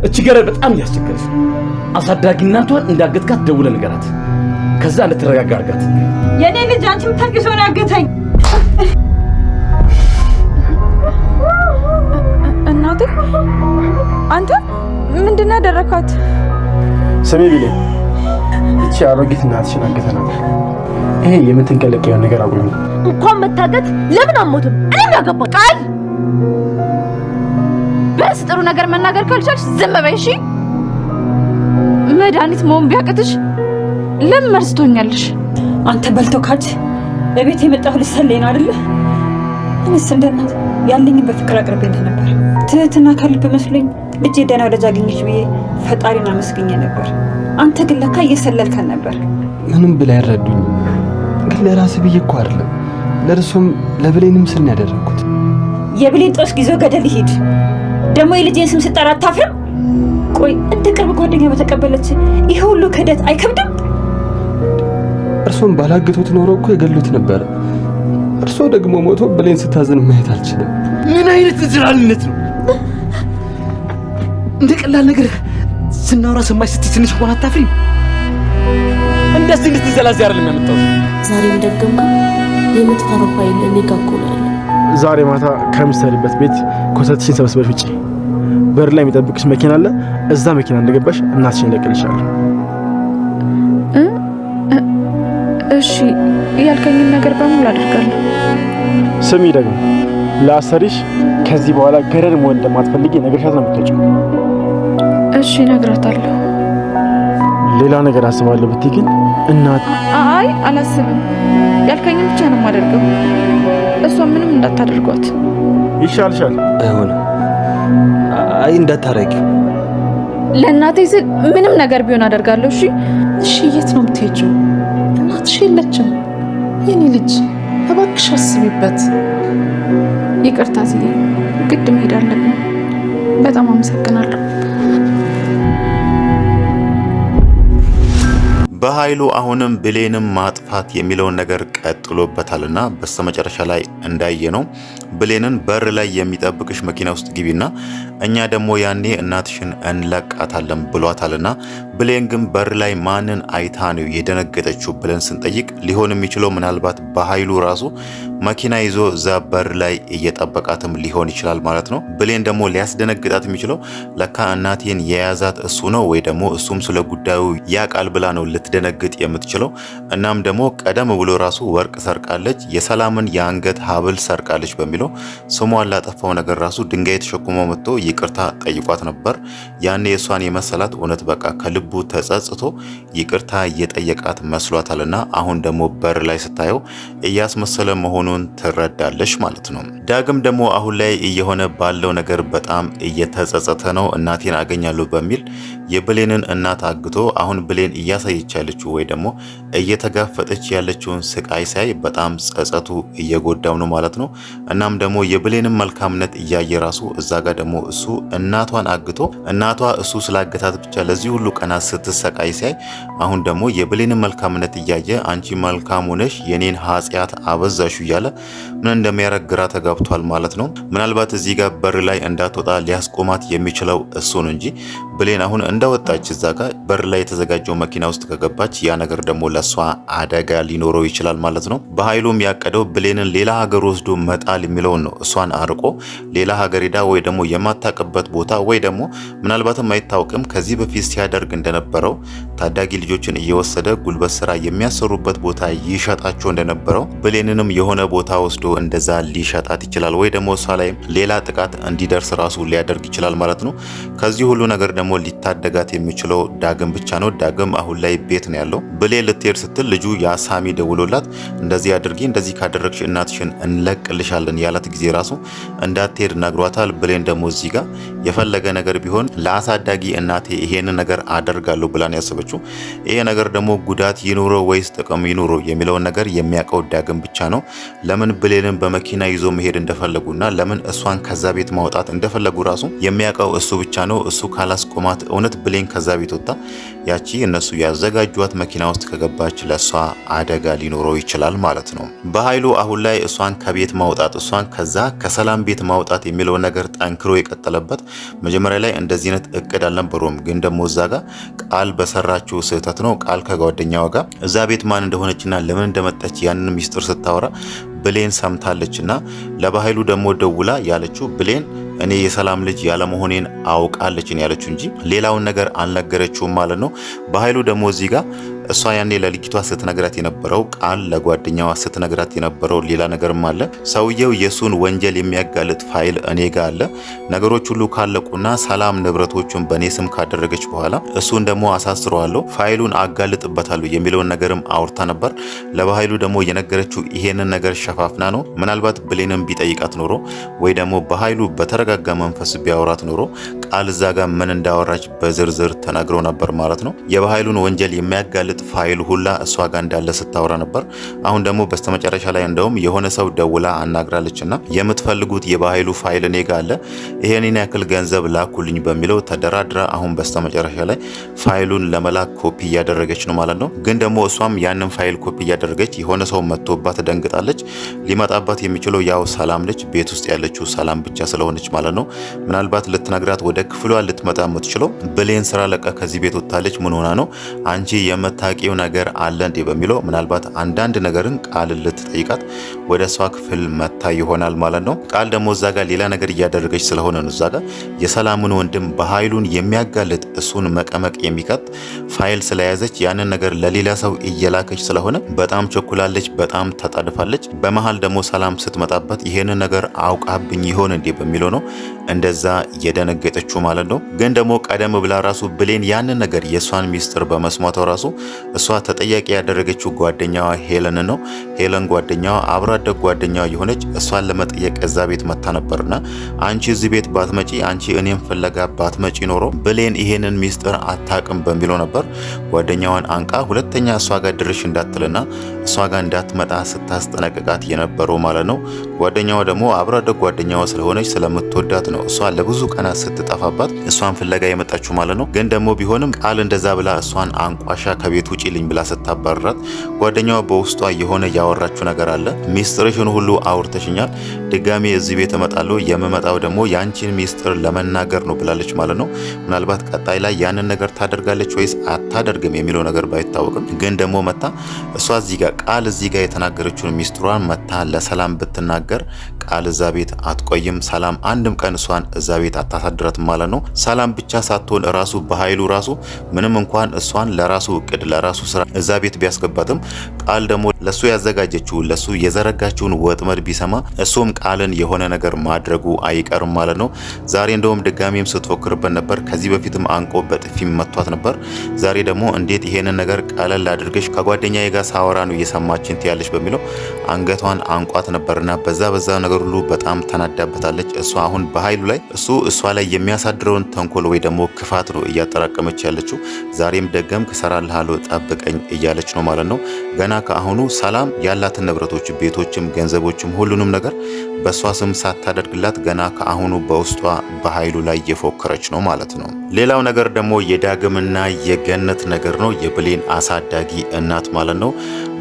እቺ ገረድ በጣም እያስቸገረች ነው። አሳዳጊ እናቷን እንዳገትካት ደውለህ ንገራት። ከዛ እንድትረጋጋ አድርጋት። የኔ ልጅ አንቺ የምታውቂው ሰው ነው ያገተኝ። እናቴ አንተ ምንድን ነው ያደረካት? ስሜ ቢሌ እቺ አሮጊት እናትሽን አገተናል። ይሄ የምትንቀለቀየው ነገር አቁሚ። እንኳን መታገት ለምን አሞትም እኔ ያገባ ቃል በስ ጥሩ ነገር መናገር ካልቻልሽ ዝም በይ እሺ። መድኃኒት መሆን ቢያቅትሽ ለምን መርስቶኛለሽ? አንተ በልቶ ካድ በቤት የመጣሁ ልሰለኝ ነው አይደለ? እኔስ እንደናት ያለኝ በፍቅር አቅርቤልህ ነበር። ትህትና ከልብ መስሎኝ ልጄ ደህና ወዳጅ አገኘች ብዬ ፈጣሪን አመስግኜ ነበር። አንተ ግን ለካ እየሰለልከን ነበር። ምንም ብላ ያረዱኝ ግን ለራስህ ብዬ እኮ አይደለም ለእርሱም ለብሌንም ስል ያደረኩት። የብሌን ጦስ ጊዜ ገደል ይሄድ። ደግሞ የልጄን ስም ስጠራ አታፍርም? ቆይ እንደ ቅርብ ጓደኛ በተቀበለች ይሄ ሁሉ ክህደት አይከብድም? እርሱም ባላገቱት ኖሮ እኮ የገሉት ነበር። እርሱ ደግሞ ሞቶ ብሌን ስታዝን ማየት አልችልም። ምን አይነት ዝራልነት ነው? እንደ ቀላል ነገር ስናወራ ሰማሽ ስትይ ትንሽ እንኳን አታፍሪም? እንደዚህ እንድትዘላዝ አይደለም ያመጣው። ዛሬም ደግሞ የምትፈራው ፋይል ሊጋቆላል። ዛሬ ማታ ከምትሰሪበት ቤት ኮተትሽን ሰብስበሽ ውጪ። በር ላይ የሚጠብቅሽ መኪና አለ። እዛ መኪና እንደገባሽ እናትሽን ለቅልሻለሁ። እሺ ያልከኝን ነገር በሙሉ አደርጋለሁ። ስሚ ደግሞ ለአሰሪሽ ከዚህ በኋላ ገረድ መሆን እንደማትፈልጊ ነገርሻት ነው የምትወጪው። እሺ እነግራታለሁ። ሌላ ነገር አስባለሁ ብትይ ግን እናት አይ አላስብም። ያልከኝን ብቻ ነው የማደርገው። እሷ ምንም እንዳታደርጓት ይሻልሻል። አይሆንም። አይ እንዳታረጊ። ለእናቴ ስል ምንም ነገር ቢሆን አደርጋለሁ። እሺ እሺ የት ነው የምትሄጂው? እናትሽ የለችም። የኔ ልጅ እባክሽ አስቢበት። ይቅርታ እትዬ፣ ግድ መሄድ አለብኝ። በጣም አመሰግናለሁ። በኃይሉ አሁንም ብሌንም ማጥፋት የሚለውን ነገር ቀጥሎበታልና በስተመጨረሻ ላይ እንዳየነው ብሌንን በር ላይ የሚጠብቅሽ መኪና ውስጥ ግቢና እኛ ደግሞ ያኔ እናትሽን እንለቃታለን ብሏታልና ብሌን ግን በር ላይ ማንን አይታ ነው የደነገጠችው ብለን ስንጠይቅ ሊሆን የሚችለው ምናልባት በኃይሉ ራሱ መኪና ይዞ እዛ በር ላይ እየጠበቃትም ሊሆን ይችላል ማለት ነው። ብሌን ደግሞ ሊያስደነግጣት የሚችለው ለካ እናቴን የያዛት እሱ ነው ወይ ደግሞ እሱም ስለ ጉዳዩ ያቃል ብላ ነው ልትደነግጥ የምትችለው። እናም ደግሞ ቀደም ብሎ ራሱ ወርቅ ሰርቃለች፣ የሰላምን የአንገት ሀብል ሰርቃለች በሚለው ስሟን ላጠፋው ነገር ራሱ ድንጋይ ተሸክሞ መጥቶ ይቅርታ ጠይቋት ነበር። ያኔ እሷን የመሰላት እውነት በቃ ከልቡ ተጸጽቶ ይቅርታ እየጠየቃት መስሏታልና አሁን ደግሞ በር ላይ ስታየው እያስመሰለ መሆኑን ትረዳለች ማለት ነው። ዳግም ደግሞ አሁን ላይ እየሆነ ባለው ነገር በጣም እየተጸጸተ ነው። እናቴን አገኛለሁ በሚል የብሌንን እናት አግቶ አሁን ብሌን እያሳየች ያለችው ወይ ደግሞ እየተጋፈጠች ያለችውን ስቃይ ሳይ በጣም ጸጸቱ እየጎዳው ነው ማለት ነው። እናም ደግሞ የብሌንን መልካምነት እያየ ራሱ እዛ ጋር ደግሞ እሱ እናቷን አግቶ እናቷ እሱ ስላገታት ብቻ ለዚህ ሁሉ ቀናት ስትሰቃይ ሳይ አሁን ደግሞ የብሌንን መልካምነት እያየ አንቺ መልካም ሆነሽ የኔን ኃጢአት አበዛሹ እያለ ምን እንደሚያረግ ግራ ተጋብቷል ማለት ነው። ምናልባት እዚህ ጋር በር ላይ እንዳትወጣ ሊያስቆማት የሚችለው እሱ ነው እንጂ ብሌን አሁን እንደወጣች እዛ ጋር በር ላይ የተዘጋጀው መኪና ውስጥ ከገባች ያ ነገር ደግሞ ለሷ አደጋ ሊኖረው ይችላል ማለት ነው። በኃይሉም ያቀደው ብሌንን ሌላ ሀገር ወስዶ መጣል የሚለውን ነው። እሷን አርቆ ሌላ ሀገር ሄዳ ወይ ደግሞ የማታውቅበት ቦታ ወይ ደግሞ ምናልባትም አይታወቅም ከዚህ በፊት ሲያደርግ እንደነበረው ታዳጊ ልጆችን እየወሰደ ጉልበት ስራ የሚያሰሩበት ቦታ ይሸጣቸው እንደነበረው ብሌንንም የሆነ ቦታ ወስዶ እንደዛ ሊሸጣት ይችላል ወይ ደግሞ እሷ ላይ ሌላ ጥቃት እንዲደርስ ራሱ ሊያደርግ ይችላል ማለት ነው። ከዚህ ሁሉ ነገር ደግሞ ሊታደጋት የሚችለው ዳግም ብቻ ነው። ዳግም አሁን ላይ ቤት ነው ያለው። ብሌን ልትሄድ ስትል ልጁ ያሳሚ ደውሎላት እንደዚህ አድርጊ፣ እንደዚህ ካደረግሽ እናትሽን እንለቅልሻለን ያላት ጊዜ ራሱ እንዳትሄድ ነግሯታል። ብሌን ደግሞ እዚህ ጋር የፈለገ ነገር ቢሆን ለአሳዳጊ እናቴ ይሄን ነገር አደርጋለሁ ብላን ያሰበችው። ይሄ ነገር ደግሞ ጉዳት ይኑረው ወይስ ጥቅም ይኑረው የሚለውን ነገር የሚያውቀው ዳግም ብቻ ነው። ለምን ብሌንን በመኪና ይዞ መሄድ እንደፈለጉና ለምን እሷን ከዛ ቤት ማውጣት እንደፈለጉ ራሱ የሚያውቀው እሱ ብቻ ነው። እሱ ካላስቆማት እውነት ምናልባት ብሌን ከዛ ቤት ወጣ ያቺ እነሱ ያዘጋጇት መኪና ውስጥ ከገባች ለሷ አደጋ ሊኖረው ይችላል ማለት ነው። በኃይሉ አሁን ላይ እሷን ከቤት ማውጣት እሷን ከዛ ከሰላም ቤት ማውጣት የሚለው ነገር ጠንክሮ የቀጠለበት መጀመሪያ ላይ እንደዚህ አይነት እቅድ አልነበረውም። ግን ደግሞ እዛ ጋር ቃል በሰራችው ስህተት ነው። ቃል ከጓደኛዋ ጋር እዛ ቤት ማን እንደሆነችና ለምን እንደመጣች ያንን ሚስጥር ስታወራ ብሌን ሰምታለችና ለበኃይሉ ደግሞ ደውላ ያለችው ብሌን እኔ የሰላም ልጅ ያለመሆኔን አውቃለችን ያለችው እንጂ ሌላውን ነገር አልነገረችውም ማለት ነው። በኃይሉ ደግሞ እዚህ ጋር እሷ ያኔ ለልጅቷ ስትነግራት የነበረው ቃል ለጓደኛዋ ስትነግራት የነበረው ሌላ ነገርም አለ። ሰውየው የሱን ወንጀል የሚያጋልጥ ፋይል እኔ ጋር አለ። ነገሮች ሁሉ ካለቁና ሰላም ንብረቶቹን በኔ ስም ካደረገች በኋላ እሱን ደግሞ አሳስረዋለሁ፣ ፋይሉን አጋልጥበታለሁ የሚለውን ነገርም አውርታ ነበር። ለበኃይሉ ደግሞ የነገረችው ይሄንን ነገር ሸፋፍና ነው። ምናልባት ብሌንም ቢጠይቃት ኖሮ ወይ ደግሞ በኃይሉ በተረጋጋ መንፈስ ቢያወራት ኖሮ ቃል እዛ ጋር ምን እንዳወራች በዝርዝር ተናግሮ ነበር ማለት ነው። የበኃይሉን ወንጀል የሚያጋልጥ ፋይል ሁላ እሷ ጋር እንዳለ ስታወራ ነበር። አሁን ደግሞ በስተመጨረሻ ላይ እንደውም የሆነ ሰው ደውላ አናግራለችና የምትፈልጉት የበኃይሉ ፋይል እኔ ጋር አለ፣ ይሄንን ያክል ገንዘብ ላኩልኝ በሚለው ተደራድራ አሁን በስተመጨረሻ ላይ ፋይሉን ለመላክ ኮፒ እያደረገች ነው ማለት ነው። ግን ደግሞ እሷም ያንን ፋይል ኮፒ እያደረገች የሆነ ሰው መጥቶባት ደንግጣለች። ሊመጣባት የሚችለው ያው ሰላም ልጅ ቤት ውስጥ ያለችው ሰላም ብቻ ስለሆነች ማለት ነው። ምናልባት ልትነግራት ወደ ክፍሏ ልትመጣ የምትችለው ብሌን ስራ ለቃ ከዚህ ቤት ወጣለች፣ ምን ሆና ነው አንቺ የምታውቂው ነገር አለ እንዴ በሚለው ምናልባት አንዳንድ ነገርን ቃል ልትጠይቃት ወደ እሷ ክፍል መታ ይሆናል ማለት ነው። ቃል ደግሞ እዛ ጋር ሌላ ነገር እያደረገች ስለሆነ ነው እዛ ጋር የሰላምን ወንድም በኃይሉን የሚያጋልጥ እሱን መቀመቅ የሚቀጥ ፋይል ስለያዘች ያንን ነገር ለሌላ ሰው እየላከች ስለሆነ በጣም ቸኩላለች፣ በጣም ተጣድፋለች። በመሃል ደግሞ ሰላም ስትመጣበት ይሄንን ነገር አውቃብኝ ይሆን እንዴ በሚለው ነው እንደዛ የደነገጠችው ማለት ነው። ግን ደግሞ ቀደም ብላ ራሱ ብሌን ያንን ነገር የእሷን ሚስጥር በመስማቷ ራሱ እሷ ተጠያቂ ያደረገችው ጓደኛዋ ሄለን ነው። ሄለን ጓደኛዋ አብሮ አደግ ጓደኛዋ የሆነች እሷን ለመጠየቅ እዛ ቤት መታ ነበርና አንቺ እዚህ ቤት ባትመጪ፣ አንቺ እኔም ፍለጋ ባትመጪ ኖሮ ብሌን ይሄንን ሚስጥር አታቅም በሚለው ነበር ጓደኛዋን አንቃ ሁለተኛ እሷ ጋር ድርሽ እንዳትልና እሷ ጋር እንዳትመጣ ስታስጠነቅቃት የነበረው ማለት ነው። ጓደኛዋ ደግሞ አብሮ አደግ ጓደኛዋ ስለሆነች ስለምትወዳት ነው እሷ ለብዙ ቀናት ስትጠፋባት እሷን ፍለጋ የመጣችው ማለት ነው። ግን ደግሞ ቢሆንም ቃል እንደዛ ብላ እሷን አንቋሻ ከቤት ውጪ ልኝ ብላ ስታባረራት ጓደኛዋ በውስጧ የሆነ ያወራችው ነገር አለ። ሚስጥርሽን ሁሉ አውርተሽኛል፣ ድጋሜ እዚህ ቤት እመጣለሁ፣ የምመጣው ደግሞ ያንቺን ሚስጥር ለመናገር ነው ብላለች ማለት ነው። ምናልባት ቀጣይ ላይ ያንን ነገር ታደርጋለች ወይስ አታደርግም የሚለው ነገር ባይታወቅም ግን ደግሞ መታ እሷ እዚህ ጋር ቃል እዚህ ጋር የተናገረችውን ሚስጥሯን መታ ለሰላም ብትናገር ቃል እዛ ቤት አትቆይም። ሰላም አንድም ቀን እሷን እዛ ቤት አታሳድራትም ማለት ነው። ሰላም ብቻ ሳትሆን ራሱ በኃይሉ ራሱ ምንም እንኳን እሷን ለራሱ እቅድ ለራሱ ስራ እዛ ቤት ቢያስገባትም ቃል ደግሞ ለሱ ያዘጋጀችው ለሱ የዘረጋችውን ወጥመድ ቢሰማ እሱም ቃልን የሆነ ነገር ማድረጉ አይቀርም ማለት ነው። ዛሬ እንደውም ድጋሚም ስትፎክርበት ነበር። ከዚህ በፊትም አንቆ በጥፊም መቷት ነበር። ዛሬ ደግሞ እንዴት ይሄንን ነገር ቀለል አድርገሽ ከጓደኛዬ ጋር ሳወራ ነው እየሰማችን ትያለሽ በሚለው አንገቷን አንቋት ነበርና በዛ ነገር ሁሉ በጣም ተናዳበታለች። እሷ አሁን በኃይሉ ላይ እሷ ላይ የሚያሳድረውን ተንኮል ወይ ደግሞ ክፋት ነው እያጠራቀመች ያለችው። ዛሬም ደገም ከሰራልሃለሁ ጠብቀኝ እያለች ነው ማለት ነው። ገና ከአሁኑ ሰላም ያላትን ንብረቶች፣ ቤቶችም፣ ገንዘቦችም ሁሉንም ነገር በሷ ስም ሳታደርግላት ገና ከአሁኑ በውስጧ በኃይሉ ላይ እየፎከረች ነው ማለት ነው። ሌላው ነገር ደግሞ የዳግምና የገነት ነገር ነው። የብሌን አሳዳጊ እናት ማለት ነው።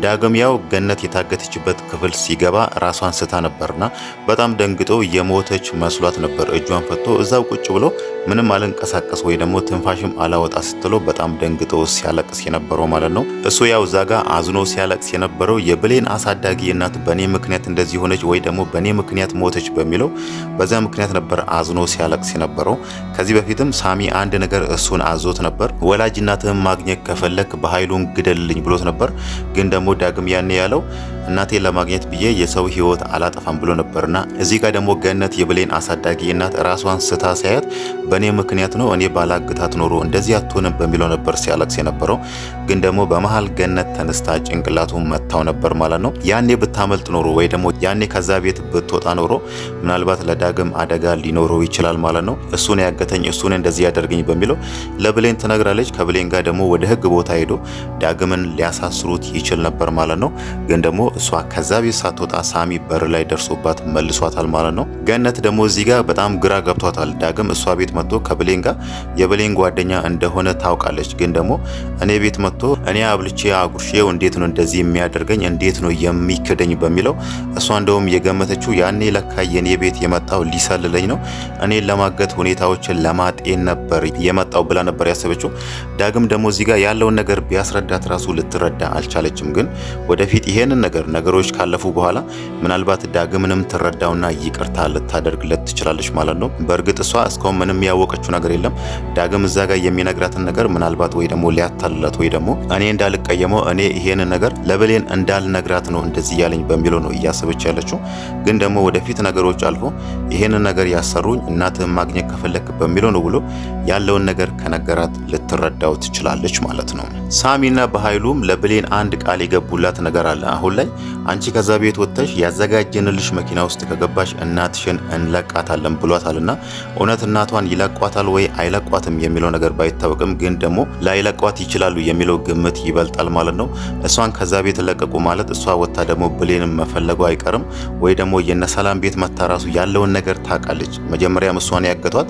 ዳግም ያው ገነት የታገተችበት ክፍል ሲገባ ራሷን ስታ ነበርና በጣም ደንግጦ የሞተች መስሏት ነበር። እጇን ፈቶ እዛው ቁጭ ብሎ ምንም አልንቀሳቀስ ወይ ደግሞ ትንፋሽም አላወጣ ስትለው በጣም ደንግጦ ሲያለቅስ የነበረው ማለት ነው። እሱ ያው ዛጋ አዝኖ ሲያለቅስ የነበረው የብሌን አሳዳጊ እናት በኔ ምክንያት እንደዚህ ሆነች ወይ ደግሞ በኔ ምክንያት ሞተች በሚለው በዛ ምክንያት ነበር አዝኖ ሲያለቅስ የነበረው። ከዚህ በፊትም ሳሚ አንድ ነገር እሱን አዞት ነበር። ወላጅ እናትህን ማግኘት ከፈለክ በኃይሉን ግደልልኝ ብሎት ነበር። ግን ደግሞ ዳግም ያኔ ያለው እናቴን ለማግኘት ብዬ የሰው ህይወት አላጠፋም ብሎ ነበርና እዚህ ጋር ደግሞ ገነት የብሌን አሳዳጊ እናት ራሷን ስታ ሲያያት በኔ ምክንያት ነው እኔ ባላግታት ኖሮ እንደዚህ አትሆንም በሚለው ነበር ሲያለቅስ የነበረው። ግን ደግሞ በመሃል ገነት ተነስታ ጭንቅላቱን መታው ነበር ማለት ነው። ያኔ ብታመልጥ ኖሮ ወይ ደግሞ ያኔ ከዛ ቤት ብትወጣ ኖሮ ምናልባት ለዳግም አደጋ ሊኖረው ይችላል ማለት ነው። እሱን ያገተኝ እሱን እንደዚህ ያደርገኝ በሚለው ለብሌን ትነግራለች። ከብሌን ጋር ደግሞ ወደ ህግ ቦታ ሄዶ ዳግምን ሊያሳስሩት ይችል ነበር ማለት ነው። ግን ደግሞ እሷ ከዛ ቤት ሳትወጣ ሳሚ በር ላይ ደርሶባት መልሷታል ማለት ነው። ገነት ደግሞ እዚህ ጋር በጣም ግራ ገብቷታል። ዳግም እሷ ቤት መጥቶ ከብሌን ጋር የብሌን ጓደኛ እንደሆነ ታውቃለች። ግን ደግሞ እኔ ቤት መጥቶ እኔ አብልቼ አጉርሼው እንዴት ነው እንደዚህ የሚያደርገኝ እንዴት ነው የሚክደኝ በሚለው እሷ እንደውም የገመተችው ያኔ ለካ የኔ ቤት የመጣው ሊሰልለኝ ነው እኔን ለማገት ሁኔታዎችን ለማጤን ነበር የመጣው ብላ ነበር ያሰበችው። ዳግም ደግሞ እዚህ ጋር ያለውን ነገር ቢያስረዳት ራሱ ልትረዳ አልቻለችም። ግን ወደፊት ይሄንን ነገሮች ካለፉ በኋላ ምናልባት ዳግምንም ትረዳውና ይቅርታ ልታደርግለት ትችላለች ማለት ነው። በእርግጥ እሷ እስካሁን ምንም ያወቀችው ነገር የለም። ዳግም እዛ ጋር የሚነግራትን ነገር ምናልባት ወይ ደግሞ ሊያታልላት ወይ ደግሞ እኔ እንዳልቀየመው እኔ ይሄንን ነገር ለብሌን እንዳልነግራት ነው እንደዚህ ያለኝ በሚለው ነው እያሰበች ያለችው። ግን ደግሞ ወደፊት ነገሮች አልፎ ይሄንን ነገር ያሰሩኝ እናትህን ማግኘት ከፈለክ በሚለው ነው ብሎ ያለውን ነገር ከነገራት ልትረዳው ትችላለች ማለት ነው። ሳሚና በኃይሉም ለብሌን አንድ ቃል የገቡላት ነገር አለ። አሁን ላይ አንቺ ከዛ ቤት ወጥተሽ ያዘጋጀንልሽ መኪና ውስጥ ከገባሽ እናትሽን እንለቃታለን ብሏታልና እውነት እናቷን ይለቋታል ወይ አይለቋትም የሚለው ነገር ባይታወቅም ግን ደግሞ ላይለቋት ይችላሉ የሚለው ግምት ይበልጣል ማለት ነው። እሷን ከዛ ቤት ለቀቁ ማለት እሷ ወጣ ደግሞ ብሌንን መፈለጉ አይቀርም ወይ ደግሞ የነሰላም ቤት መታ ራሱ ያለውን ነገር ታውቃለች። መጀመሪያም እሷን ያገቷት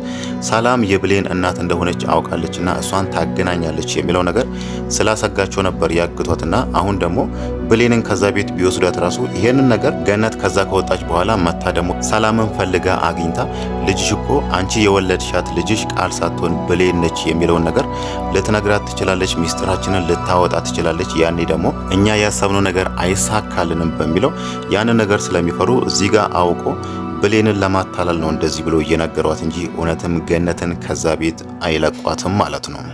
ሰላም የብሌን እናት እንደሆነች አውቃለችና እሷን ታገናኛለች የሚለው ነገር ስላሰጋቸው ነበር ያገቷትና አሁን ደግሞ ብሌንን ከዛ ቤት ቢወስዷት ራሱ ይሄንን ነገር ገነት ከዛ ከወጣች በኋላ መታ ደግሞ ሰላምን ፈልጋ አግኝታ ልጅሽ እኮ አንቺ የወለድሻት ልጅሽ ቃል ሳትሆን ብሌን ነች የሚለውን ነገር ልትነግራት ትችላለች። ሚስጥራችንን ልታወጣ ትችላለች። ያኔ ደግሞ እኛ ያሰብነው ነገር አይሳካልንም በሚለው ያንን ነገር ስለሚፈሩ እዚህ ጋር አውቆ ብሌንን ለማታለል ነው እንደዚህ ብሎ እየነገሯት እንጂ እውነትም ገነትን ከዛ ቤት አይለቋትም ማለት ነው።